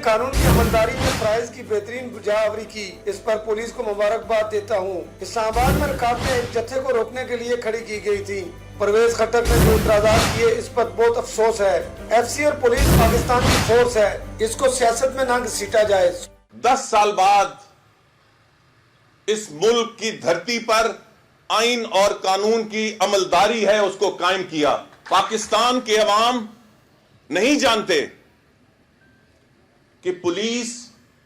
कानून की अमलदारी में प्राइज की बेहतरीन बुझावरी की, इस पर पुलिस को मुबारकबाद देता हूँ। इस्लामाबाद में रकाबतें एक जत्थे को रोकने के लिए खड़ी की गई थी। परवेज खट्टक ने जो इतराजात किए इस पर बहुत अफसोस है। एफसी और पुलिस पाकिस्तान की फोर्स है, इसको सियासत में न घसीटा जाए। 10 साल बाद इस मुल्क की धरती पर आइन और कानून की अमलदारी है, उसको कायम किया। पाकिस्तान के अवाम नहीं जानते कि पुलिस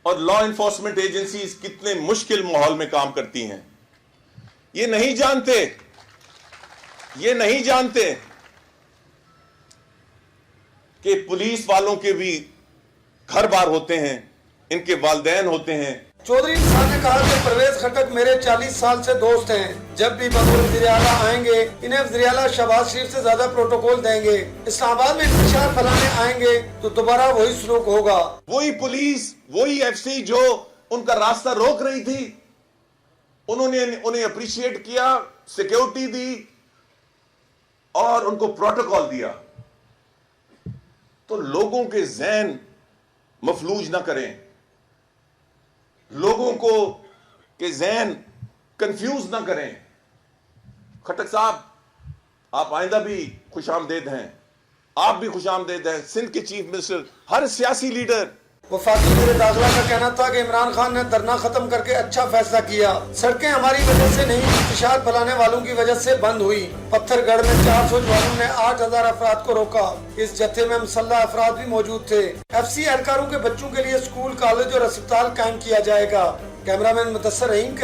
और लॉ एनफोर्समेंट एजेंसीज कितने मुश्किल माहौल में काम करती हैं। ये नहीं जानते कि पुलिस वालों के भी घर बार होते हैं, इनके वालिदैन होते हैं। चौधरी इंसान ने कहा कि परवेज खट्टक मेरे 40 साल से दोस्त हैं। जब भी बतौर वज़ीर-ए-आला आएंगे, इन्हें वज़ीर-ए-आला शहबाज शरीफ से ज्यादा प्रोटोकॉल देंगे। इस्लामाबाद में इंतशार फैलाने आएंगे तो दोबारा वही सलूक होगा। वही पुलिस, वही एफसी जो उनका रास्ता रोक रही थी, उन्होंने उन्हें अप्रिशिएट किया, सिक्योरिटी दी और उनको प्रोटोकॉल दिया। तो लोगों के ज़हन मफलूज ना करें, लोगों को के ज़हन कंफ्यूज ना करें। खट्टक साहब, आप आइंदा भी खुशामदेद हैं, आप भी खुशामदेद हैं। सिंध के चीफ मिनिस्टर, हर सियासी लीडर। वफाकी वज़ीर दाखिला का कहना था कि इमरान खान ने धरना खत्म करके अच्छा फैसला किया। सड़कें हमारी वजह से नहीं, इंतशार फैलाने वालों की वजह से बंद हुई। पत्थरगढ़ में 400 जवानों ने 8000 अफराद को रोका। इस जत्थे में मुसल्लह अफराद भी मौजूद थे। एफसी एहलकारों के बच्चों के लिए स्कूल, कॉलेज और अस्पताल कायम किया जाएगा। कैमरामैन मुदस्सर रहीम।